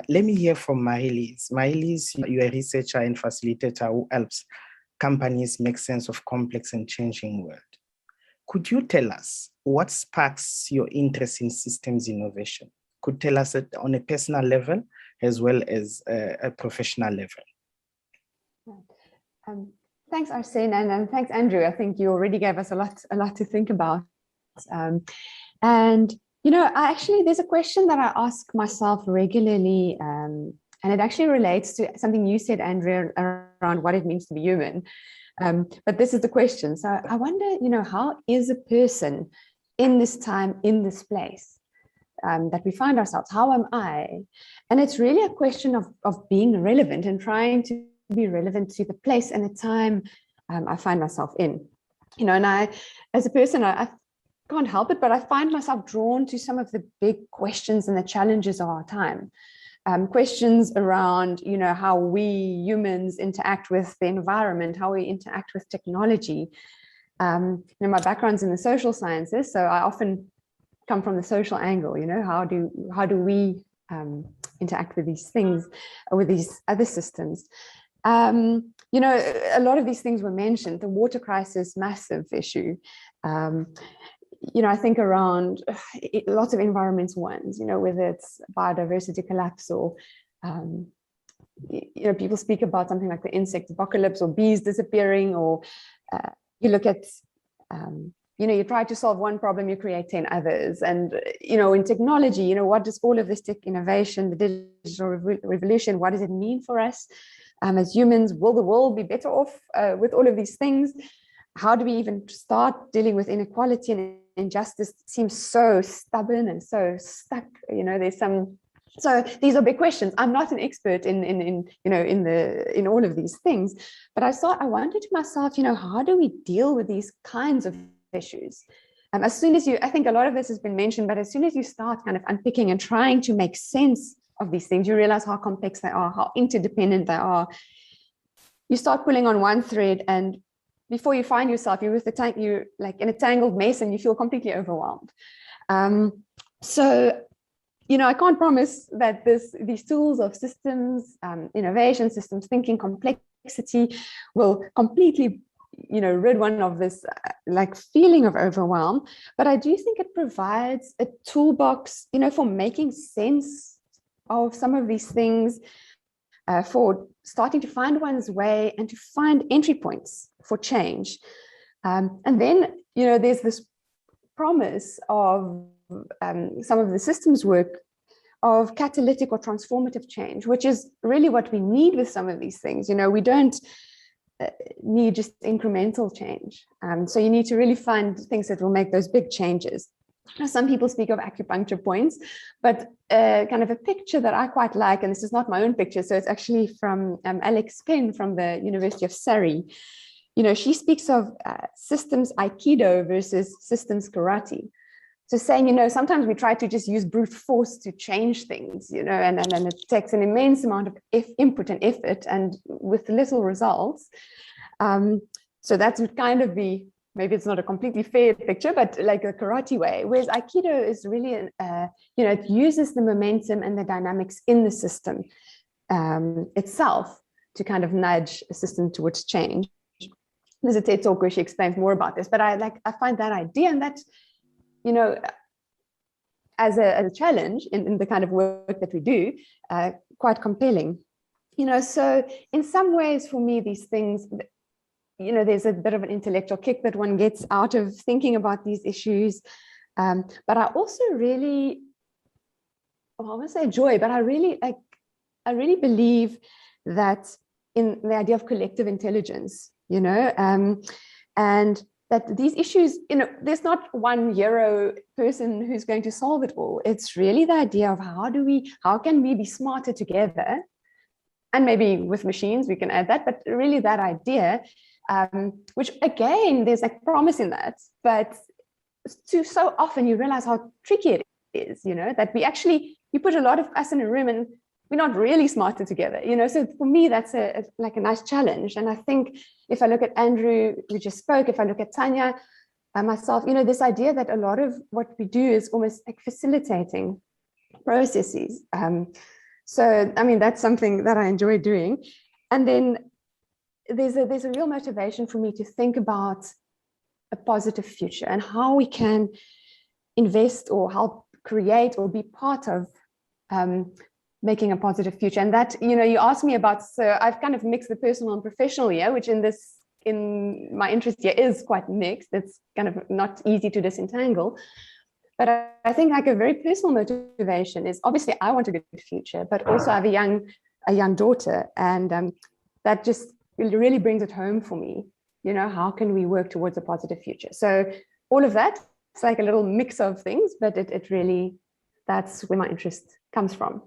Let me hear from Mari-Lise. Mari-Lise, you're a researcher and facilitator who helps companies make sense of complex and changing world. Could you tell us what sparks your interest in systems innovation? Could tell us it on a personal level as well as a professional level. Thanks, Arsene, and thanks, Andrew. I think you already gave us a lot to think about. And you know, there's a question that I ask myself regularly, and it actually relates to something you said, Andrea, around what it means to be human. But this is the question. So I wonder, you know, how is a person in this time, in this place that we find ourselves? How am I? And it's really a question of being relevant and trying to be relevant to the place and the time I find myself in. You know, and as a person, I can't help it, but I find myself drawn to some of the big questions and the challenges of our time. Questions around, you know, how we humans interact with the environment, how we interact with technology. You know, my background's in the social sciences, so I often come from the social angle. You know, how do we interact with these things, with these other systems? You know, a lot of these things were mentioned. The water crisis, massive issue. You know, I think around lots of environmental ones, you know, whether it's biodiversity collapse or, you know, people speak about something like the insect apocalypse or bees disappearing, or you look at, you know, you try to solve one problem, you create 10 others. And, you know, in technology, you know, what does all of this tech innovation, the digital revolution, what does it mean for us as humans? Will the world be better off with all of these things? How do we even start dealing with inequality and injustice? It seems so stubborn and so stuck. You know, so these are big questions. I'm not an expert in you know, in all of these things, but I wondered to myself, you know, how do we deal with these kinds of issues? As soon as I think a lot of this has been mentioned, but as soon as you start kind of unpicking and trying to make sense of these things, you realize how complex they are, how interdependent they are. You start pulling on one thread, and before you find yourself, you're like in a tangled mess, and you feel completely overwhelmed. So, you know, I can't promise that these tools of systems, innovation, systems thinking, complexity will completely, you know, rid one of this like feeling of overwhelm. But I do think it provides a toolbox, you know, for making sense of some of these things, for starting to find one's way and to find entry points for change. And then, you know, there's this promise of some of the systems work of catalytic or transformative change, which is really what we need with some of these things. You know, we don't need just incremental change. So you need to really find things that will make those big changes. Some people speak of acupuncture points, but kind of a picture that I quite like, and this is not my own picture, so it's actually from Alex Penn from the University of Surrey. You know, she speaks of systems Aikido versus systems karate. So saying, you know, sometimes we try to just use brute force to change things, you know, and it takes an immense amount of input and effort, and with little results. So that would kind of be, maybe it's not a completely fair picture, but like a karate way. Whereas Aikido is really, you know, it uses the momentum and the dynamics in the system itself to kind of nudge a system towards change. There's a TED talk where she explains more about this, but I find that idea, and that, you know, as a challenge in the kind of work that we do, quite compelling. You know, so in some ways for me, these things, you know, there's a bit of an intellectual kick that one gets out of thinking about these issues. But I also really, well, I won't say joy, but I really believe that in the idea of collective intelligence, you know, and that these issues, you know, there's not one hero person who's going to solve it all. It's really the idea of how can we be smarter together? And maybe with machines, we can add that, but really that idea, which again, there's like promise in that, but so often you realize how tricky it is, you know, that you put a lot of us in a room and we're not really smarter together, you know. So for me, that's like a nice challenge. And I think if I look at Andrew, who just spoke, if I look at Tanya, myself, you know, this idea that a lot of what we do is almost like facilitating processes. So, I mean, that's something that I enjoy doing. And then there's a real motivation for me to think about a positive future and how we can invest or help create or be part of making a positive future. And that, you know, you asked me about, so I've kind of mixed the personal and professional here, which in my interest here is quite mixed. It's kind of not easy to disentangle. But I think like a very personal motivation is obviously I want a good future, but also I have a young daughter, and that just really brings it home for me. You know, how can we work towards a positive future? So all of that, it's like a little mix of things, but it really, that's where my interest comes from.